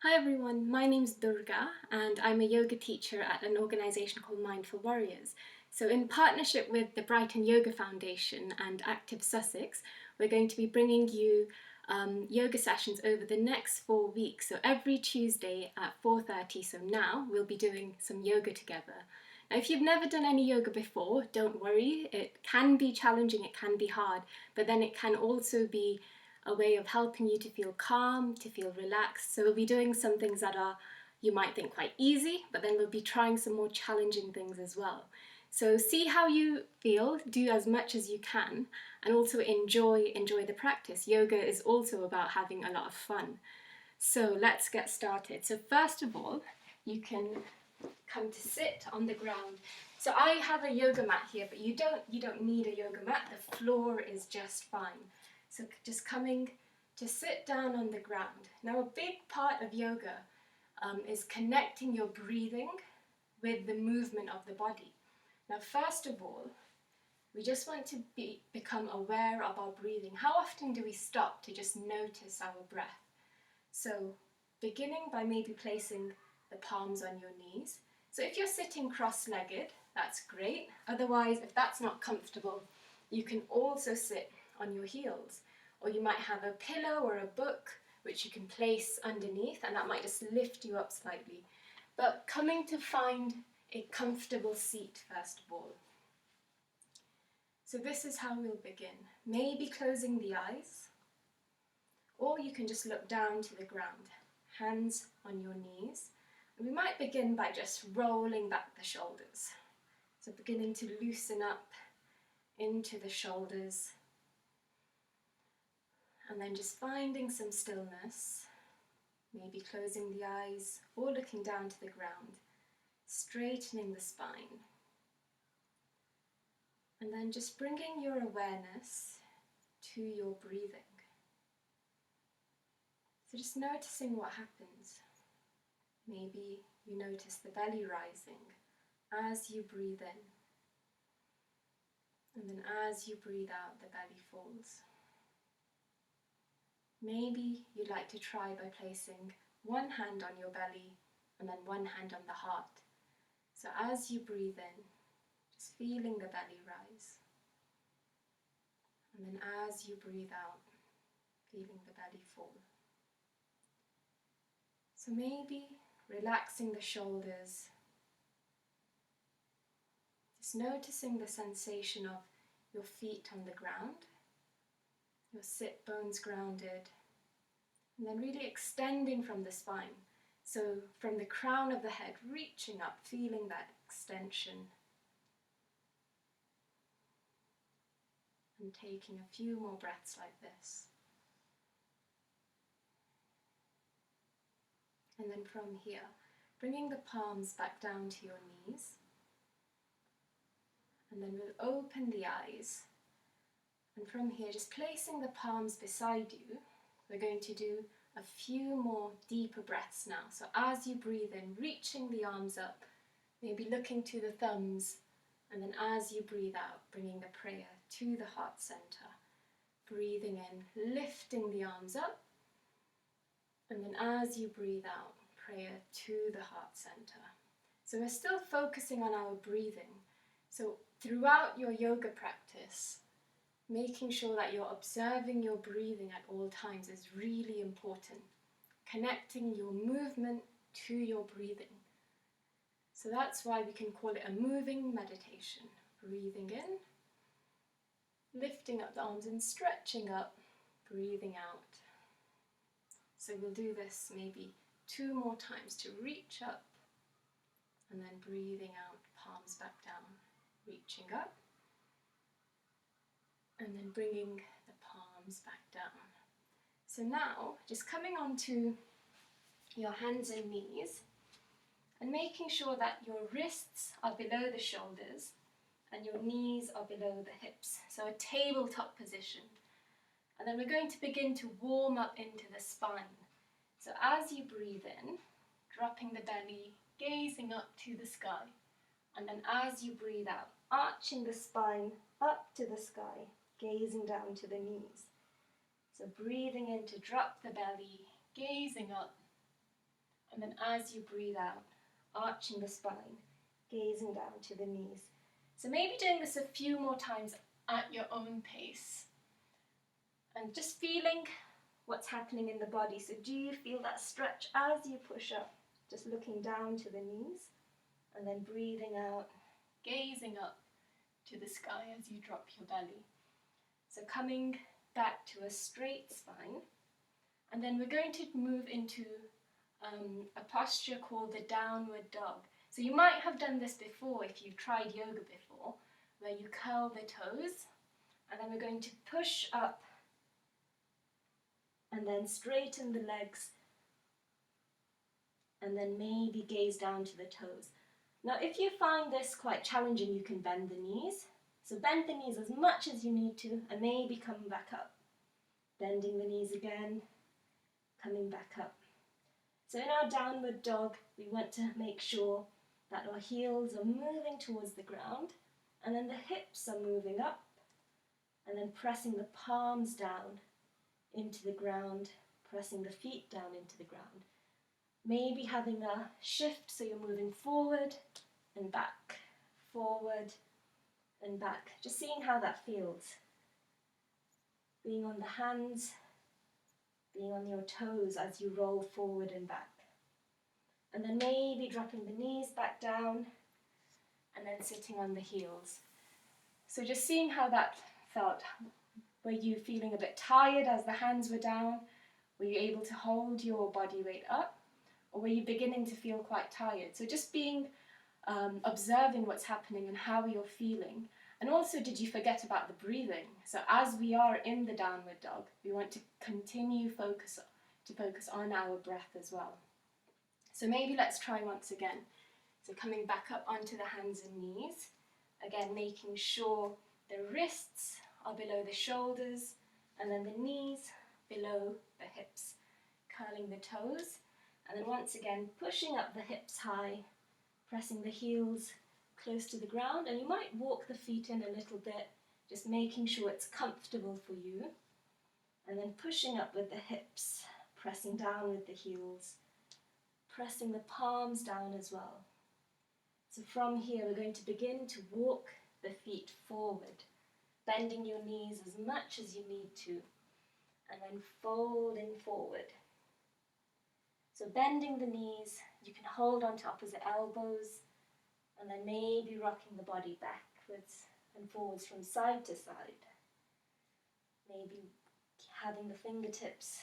Hi everyone, my name's Durga and I'm a yoga teacher at an organisation called Mindful Warriors. So in partnership with the Brighton Yoga Foundation and Active Sussex, we're going to be bringing you yoga sessions over the next 4 weeks. So every Tuesday at 4:30, so now we'll be doing some yoga together. Now if you've never done any yoga before, don't worry, it can be challenging, it can be hard, but then it can also be a way of helping you to feel calm, to feel relaxed. So we'll be doing some things that are, you might think, quite easy, but then we'll be trying some more challenging things as well. So see how you feel, do as much as you can, and also enjoy the practice. Yoga is also about having a lot of fun. So let's get started. So first of all, you can come to sit on the ground. So I have a yoga mat here, but you don't need a yoga mat. The floor is just fine. So just coming to sit down on the ground. Now a big part of yoga is connecting your breathing with the movement of the body. Now first of all, we just want to become aware of our breathing. How often do we stop to just notice our breath? So beginning by maybe placing the palms on your knees. So if you're sitting cross-legged, that's great. Otherwise, if that's not comfortable, you can also sit on your heels. Or you might have a pillow or a book which you can place underneath, and that might just lift you up slightly. But coming to find a comfortable seat first of all. So this is how we'll begin. Maybe closing the eyes, or you can just look down to the ground, hands on your knees. And we might begin by just rolling back the shoulders. So beginning to loosen up into the shoulders. And then just finding some stillness, maybe closing the eyes or looking down to the ground, straightening the spine. And then just bringing your awareness to your breathing. So just noticing what happens. Maybe you notice the belly rising as you breathe in. And then as you breathe out, the belly falls. Maybe you'd like to try by placing one hand on your belly and then one hand on the heart. So as you breathe in, just feeling the belly rise. And then as you breathe out, feeling the belly fall. So maybe relaxing the shoulders, just noticing the sensation of your feet on the ground, your sit bones grounded, and then really extending from the spine. So from the crown of the head, reaching up, feeling that extension. And taking a few more breaths like this. And then from here, bringing the palms back down to your knees. And then we'll open the eyes. And from here, just placing the palms beside you, we're going to do a few more deeper breaths now. So as you breathe in, reaching the arms up, maybe looking to the thumbs, and then as you breathe out, bringing the prayer to the heart center. Breathing in, lifting the arms up, and then as you breathe out, prayer to the heart center. So we're still focusing on our breathing. So throughout your yoga practice, making sure that you're observing your breathing at all times is really important. Connecting your movement to your breathing. So that's why we can call it a moving meditation. Breathing in, lifting up the arms and stretching up, breathing out. So we'll do this maybe 2 more times to reach up and then breathing out, palms back down, reaching up and then bringing the palms back down. So now just coming onto your hands and knees and making sure that your wrists are below the shoulders and your knees are below the hips. So a tabletop position. And then we're going to begin to warm up into the spine. So as you breathe in, dropping the belly, gazing up to the sky. And then as you breathe out, arching the spine up to the sky, gazing down to the knees. So breathing in to drop the belly, gazing up. And then as you breathe out, arching the spine, gazing down to the knees. So maybe doing this a few more times at your own pace. And just feeling what's happening in the body. So do you feel that stretch as you push up? Just looking down to the knees and then breathing out, gazing up to the sky as you drop your belly. So coming back to a straight spine. And then we're going to move into a posture called the downward dog. So you might have done this before if you've tried yoga before, where you curl the toes, and then we're going to push up and then straighten the legs, and then maybe gaze down to the toes. Now if you find this quite challenging, you can bend the knees. So bend the knees as much as you need to, and maybe come back up. Bending the knees again, coming back up. So in our downward dog, we want to make sure that our heels are moving towards the ground, and then the hips are moving up, and then pressing the palms down into the ground, pressing the feet down into the ground. Maybe having a shift, so you're moving forward and back, forward and back. Just seeing how that feels. Being on the hands, being on your toes as you roll forward and back. And then maybe dropping the knees back down and then sitting on the heels. So just seeing how that felt. Were you feeling a bit tired as the hands were down? Were you able to hold your body weight up? Or were you beginning to feel quite tired? So just being, observing what's happening and how you're feeling. And also, did you forget about the breathing? So as we are in the downward dog, we want to continue to focus on our breath as well. So maybe let's try once again. So coming back up onto the hands and knees. Again, making sure the wrists are below the shoulders and then the knees below the hips. Curling the toes. And then once again, pushing up the hips high, pressing the heels close to the ground, and you might walk the feet in a little bit, just making sure it's comfortable for you. And then pushing up with the hips, pressing down with the heels, pressing the palms down as well. So from here, we're going to begin to walk the feet forward, bending your knees as much as you need to, and then folding forward. So bending the knees, you can hold onto opposite elbows, and then maybe rocking the body backwards and forwards from side to side. Maybe having the fingertips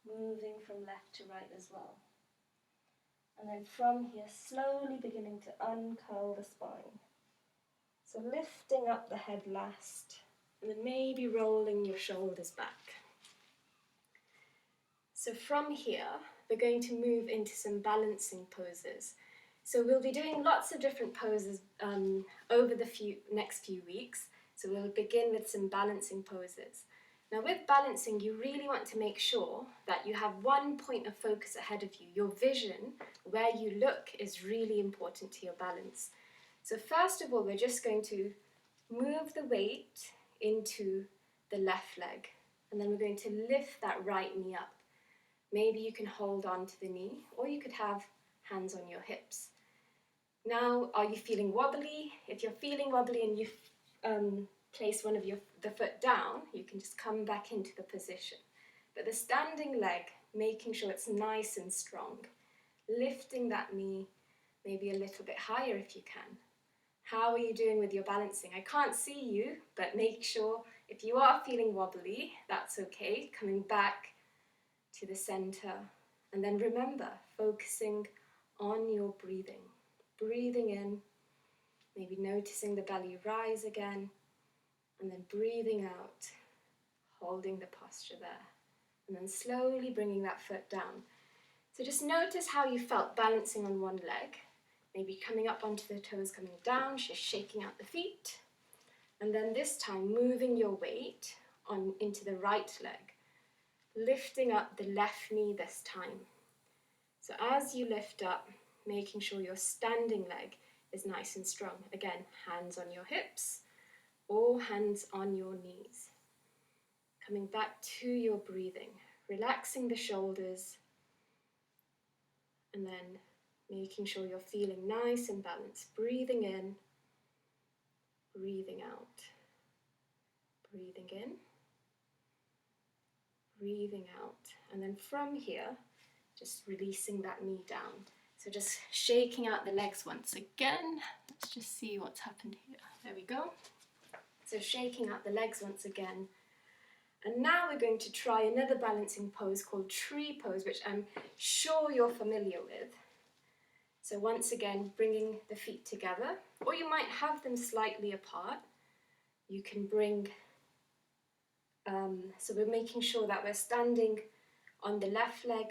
moving from left to right as well. And then from here, slowly beginning to uncurl the spine. So lifting up the head last, and then maybe rolling your shoulders back. So from here, we're going to move into some balancing poses. So we'll be doing lots of different poses over the next few weeks. So we'll begin with some balancing poses. Now with balancing, you really want to make sure that you have one point of focus ahead of you. Your vision, where you look, is really important to your balance. So first of all, we're just going to move the weight into the left leg, and then we're going to lift that right knee up. Maybe you can hold on to the knee, or you could have hands on your hips. Now, are you feeling wobbly? If you're feeling wobbly and you place the foot down, you can just come back into the position. But the standing leg, making sure it's nice and strong. Lifting that knee maybe a little bit higher if you can. How are you doing with your balancing? I can't see you, but make sure if you are feeling wobbly, that's okay. Coming back to the center. And then remember, focusing on your breathing. Breathing in, maybe noticing the belly rise again, and then breathing out, holding the posture there. And then slowly bringing that foot down. So just notice how you felt balancing on one leg, maybe coming up onto the toes, coming down, just shaking out the feet. And then this time, moving your weight into the right leg, lifting up the left knee this time. So as you lift up, making sure your standing leg is nice and strong. Again, hands on your hips or hands on your knees. Coming back to your breathing, relaxing the shoulders And then making sure you're feeling nice and balanced. Breathing in, breathing out. Breathing in, breathing out. And then from here, just releasing that knee down. So just shaking out the legs once again. Let's just see what's happened here. There we go. So shaking out the legs once again. And now we're going to try another balancing pose called tree pose, which I'm sure you're familiar with. So once again, bringing the feet together, or you might have them slightly apart. You can bring, so we're making sure that we're standing on the left leg,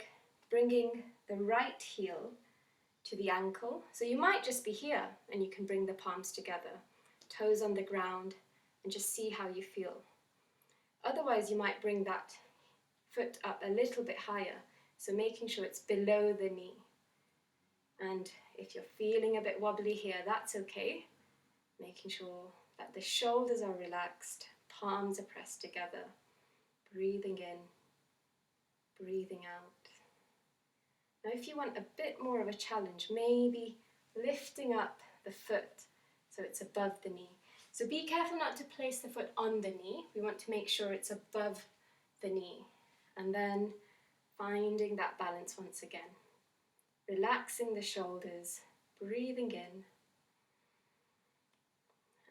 bringing the right heel to the ankle. So you might just be here and you can bring the palms together, toes on the ground, and just see how you feel. Otherwise, you might bring that foot up a little bit higher, so making sure it's below the knee. And if you're feeling a bit wobbly here, that's okay. Making sure that the shoulders are relaxed, palms are pressed together, breathing in, breathing out. Now, if you want a bit more of a challenge, maybe lifting up the foot so it's above the knee. So be careful not to place the foot on the knee. We want to make sure it's above the knee. And then finding that balance once again. Relaxing the shoulders, breathing in,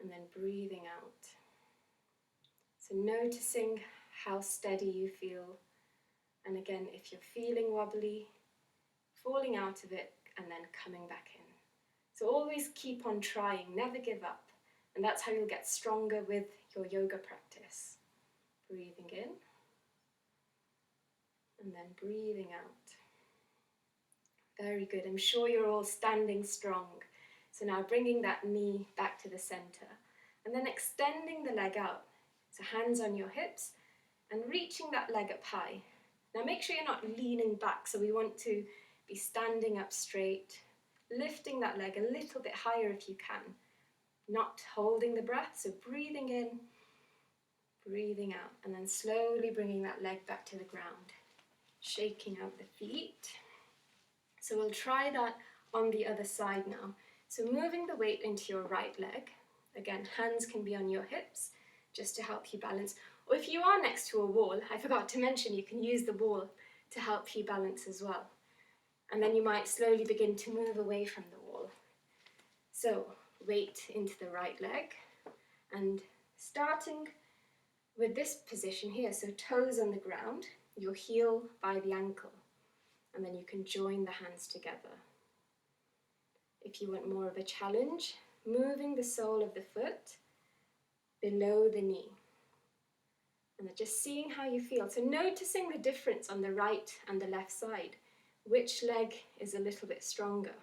and then breathing out. So noticing how steady you feel. And again, if you're feeling wobbly, falling out of it and then coming back in. So always keep on trying, never give up. And that's how you'll get stronger with your yoga practice. Breathing in and then breathing out. Very good. I'm sure you're all standing strong. So now bringing that knee back to the center and then extending the leg out. So hands on your hips and reaching that leg up high. Now make sure you're not leaning back. So we want to be standing up straight, lifting that leg a little bit higher if you can. Not holding the breath, so breathing in, breathing out, and then slowly bringing that leg back to the ground. Shaking out the feet. So we'll try that on the other side now. So moving the weight into your right leg. Again, hands can be on your hips just to help you balance. Or if you are next to a wall, I forgot to mention you can use the wall to help you balance as well. And then you might slowly begin to move away from the wall. So weight into the right leg and starting with this position here, so toes on the ground, your heel by the ankle, and then you can join the hands together. If you want more of a challenge, moving the sole of the foot below the knee and then just seeing how you feel. So noticing the difference on the right and the left side, which leg is a little bit stronger.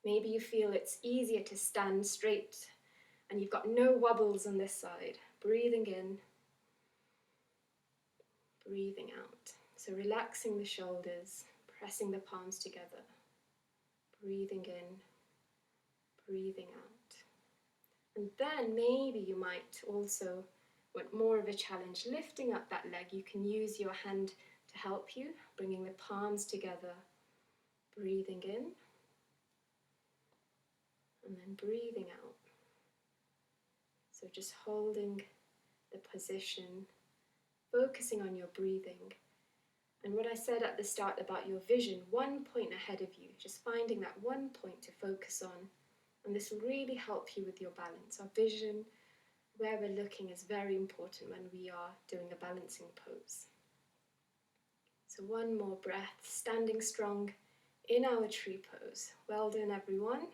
Maybe you feel it's easier to stand straight and you've got no wobbles on this side. Breathing in, breathing out. So relaxing the shoulders, pressing the palms together. Breathing in, breathing out. And then maybe you might also want more of a challenge, lifting up that leg. You can use your hand to help you, bringing the palms together, breathing in, and then breathing out. So just holding the position, focusing on your breathing. And what I said at the start about your vision, 1 point ahead of you, just finding that 1 point to focus on. And this will really help you with your balance. Our vision, where we're looking, is very important when we are doing a balancing pose. So one more breath, standing strong in our tree pose. Well done, everyone.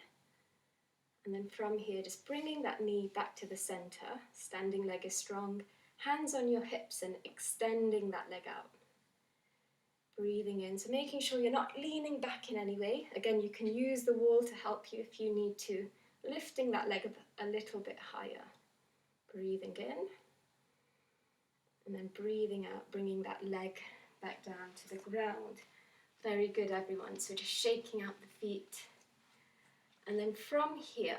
And then from here, just bringing that knee back to the center. Standing leg is strong. Hands on your hips and extending that leg out. Breathing in, so making sure you're not leaning back in any way. Again, you can use the wall to help you if you need to. Lifting that leg up a little bit higher. Breathing in. And then breathing out, bringing that leg back down to the ground. Very good, everyone. So just shaking out the feet. And then from here,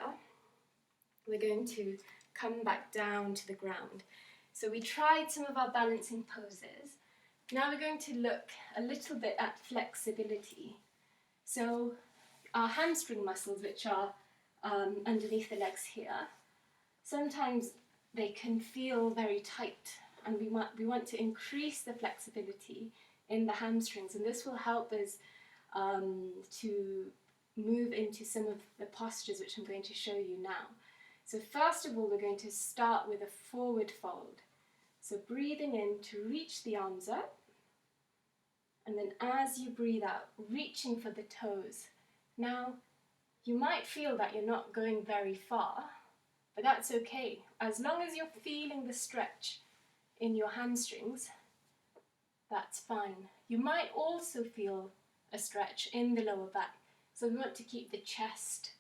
we're going to come back down to the ground. So we tried some of our balancing poses. Now we're going to look a little bit at flexibility. So our hamstring muscles, which are underneath the legs here, sometimes they can feel very tight, and we want to increase the flexibility in the hamstrings, and this will help us to move into some of the postures which I'm going to show you now. So first of all, we're going to start with a forward fold. So breathing in to reach the arms up, and then as you breathe out, reaching for the toes. Now, you might feel that you're not going very far, but that's okay. As long as you're feeling the stretch in your hamstrings, that's fine. You might also feel a stretch in the lower back. So we want to keep the chest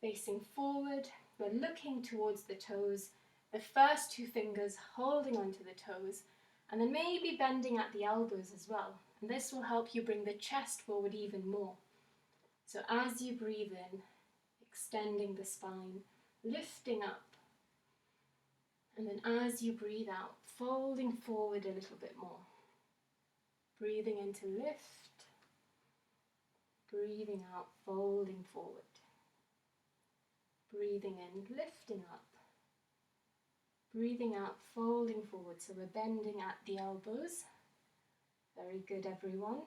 facing forward. We're looking towards the toes, the first two fingers holding onto the toes, and then maybe bending at the elbows as well. And this will help you bring the chest forward even more. So as you breathe in, extending the spine, lifting up, and then as you breathe out, folding forward a little bit more. Breathing in to lift, breathing out, folding forward. Breathing in, lifting up. Breathing out, folding forward. So we're bending at the elbows. Very good, everyone.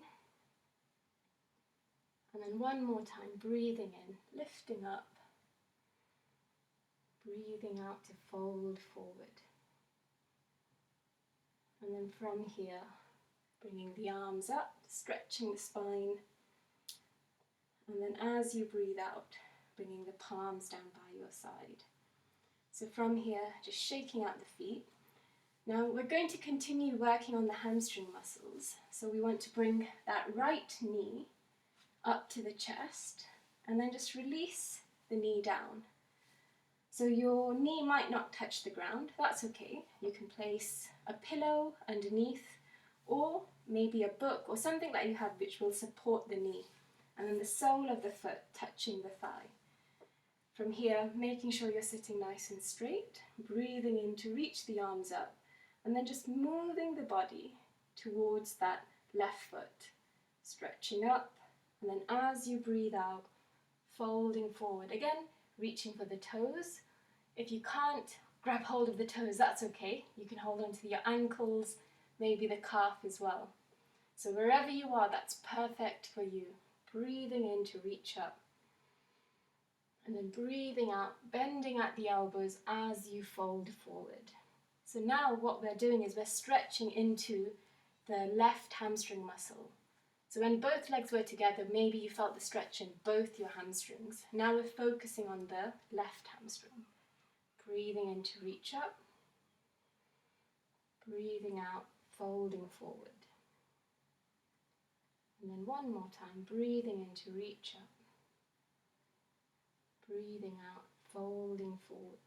And then one more time, breathing in, lifting up. Breathing out to fold forward. And then from here, bringing the arms up, stretching the spine. And then as you breathe out, bringing the palms down by your side. So from here, just shaking out the feet. Now we're going to continue working on the hamstring muscles. So we want to bring that right knee up to the chest and then just release the knee down. So your knee might not touch the ground, that's okay. You can place a pillow underneath or maybe a book or something that you have which will support the knee. And then the sole of the foot touching the thigh. From here, making sure you're sitting nice and straight, breathing in to reach the arms up, and then just moving the body towards that left foot, stretching up, and then as you breathe out, folding forward. Again, reaching for the toes. If you can't grab hold of the toes, that's okay. You can hold onto your ankles, maybe the calf as well. So wherever you are, that's perfect for you. Breathing in to reach up. And then breathing out, bending at the elbows as you fold forward. So now what we're doing is we're stretching into the left hamstring muscle. So when both legs were together, maybe you felt the stretch in both your hamstrings. Now we're focusing on the left hamstring. Breathing in to reach up. Breathing out, folding forward. And then one more time, breathing in to reach up. Breathing out, folding forward.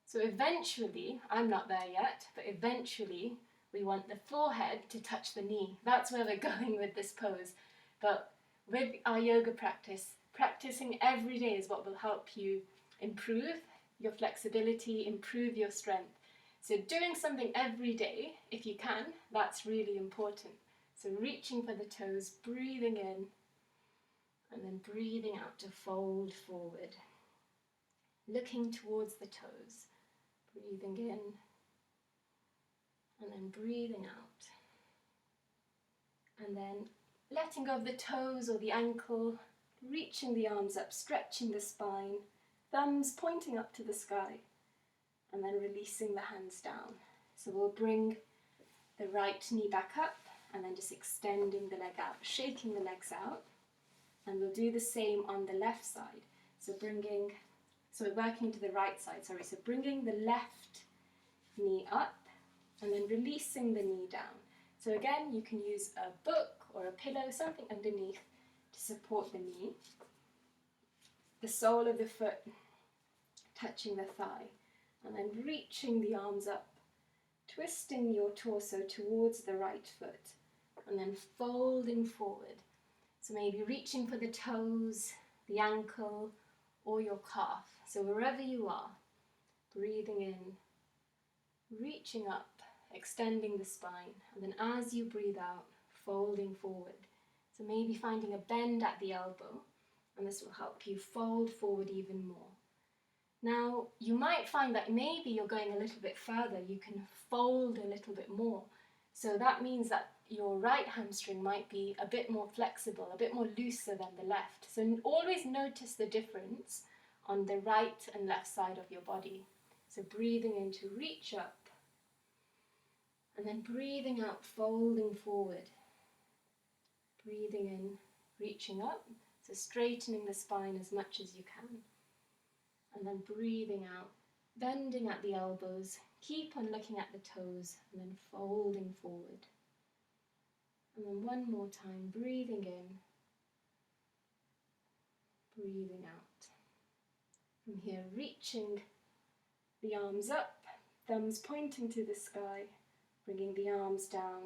So eventually, I'm not there yet, but eventually we want the forehead to touch the knee. That's where we're going with this pose. But with our yoga practice, practicing every day is what will help you improve your flexibility, improve your strength. So doing something every day, if you can, that's really important. So reaching for the toes, breathing in, and then breathing out to fold forward. Looking towards the toes, breathing in, and then breathing out. And then letting go of the toes or the ankle, reaching the arms up, stretching the spine, thumbs pointing up to the sky, and then releasing the hands down. So we'll bring the right knee back up, and then just extending the leg out, shaking the legs out. And we'll do the same on the left side. So we're working to the right side, So bringing the left knee up and then releasing the knee down. So again, you can use a book or a pillow, something underneath to support the knee. The sole of the foot touching the thigh. And then reaching the arms up, twisting your torso towards the right foot. And then folding forward. So maybe reaching for the toes, the ankle, or your calf. So wherever you are, breathing in, reaching up, extending the spine, and then as you breathe out, folding forward. So maybe finding a bend at the elbow, and this will help you fold forward even more. Now, you might find that maybe you're going a little bit further, you can fold a little bit more. So that means that your right hamstring might be a bit more flexible, a bit more looser than the left. So always notice the difference on the right and left side of your body. So breathing in to reach up, and then breathing out, folding forward. Breathing in, reaching up, so straightening the spine as much as you can. And then breathing out, bending at the elbows, keep on looking at the toes, and then folding forward. And then one more time, breathing in, breathing out. From here, reaching the arms up, thumbs pointing to the sky, bringing the arms down,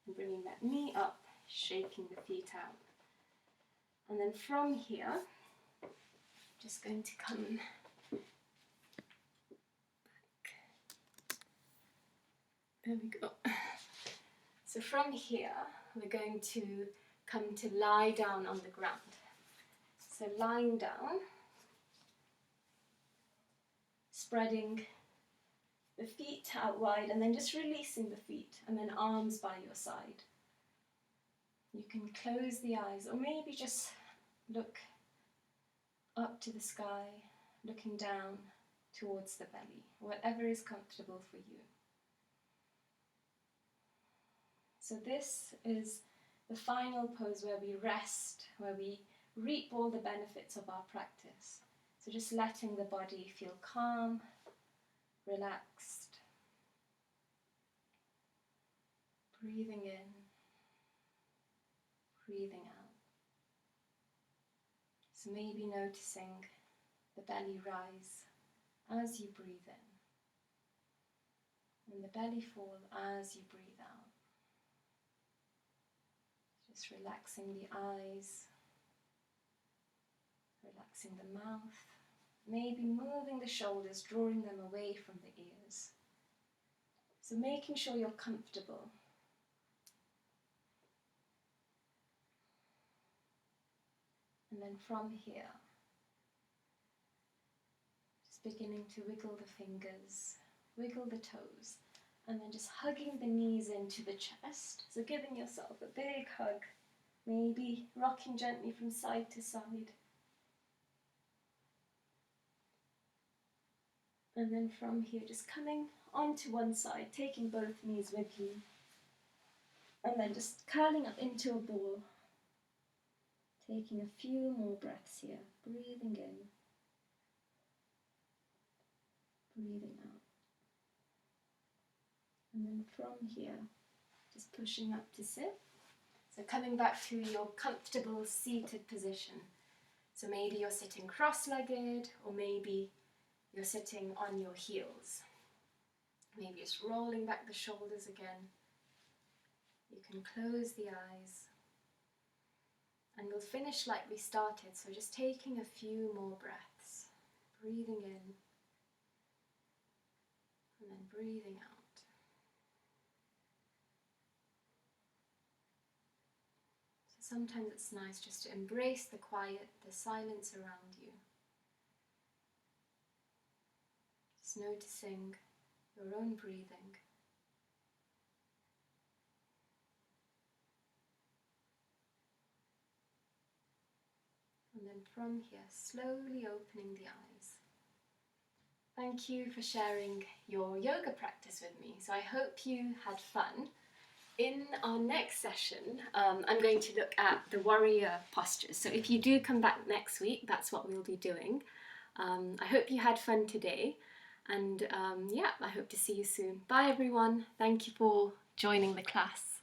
and bringing that knee up, shaking the feet out. And then from here, just going to come back. There we go. So from here, we're going to come to lie down on the ground. So lying down, spreading the feet out wide, and then just releasing the feet, and then arms by your side. You can close the eyes, or maybe just look up to the sky, looking down towards the belly, whatever is comfortable for you. So this is the final pose where we rest, where we reap all the benefits of our practice. So just letting the body feel calm, relaxed, breathing in, breathing out. So maybe noticing the belly rise as you breathe in, and the belly fall as you breathe out. Just relaxing the eyes, relaxing the mouth, maybe moving the shoulders, drawing them away from the ears. So making sure you're comfortable. And then from here, just beginning to wiggle the fingers, wiggle the toes, and then just hugging the knees into the chest. So giving yourself a big hug, maybe rocking gently from side to side. And then from here, just coming onto one side, taking both knees with you. And then just curling up into a ball. Taking a few more breaths here, breathing in, breathing out. And then from here, just pushing up to sit. So coming back to your comfortable seated position. So maybe you're sitting cross-legged, or maybe you're sitting on your heels. Maybe just rolling back the shoulders again. You can close the eyes. And we'll finish like we started, so just taking a few more breaths. Breathing in, and then breathing out. So sometimes it's nice just to embrace the quiet, the silence around you. Just noticing your own breathing. And then from here, slowly opening the eyes. Thank you for sharing your yoga practice with me. So I hope you had fun. In our next session, I'm going to look at the warrior postures. So if you do come back next week, that's what we'll be doing. I hope you had fun today. And yeah, I hope to see you soon. Bye everyone. Thank you for joining the class.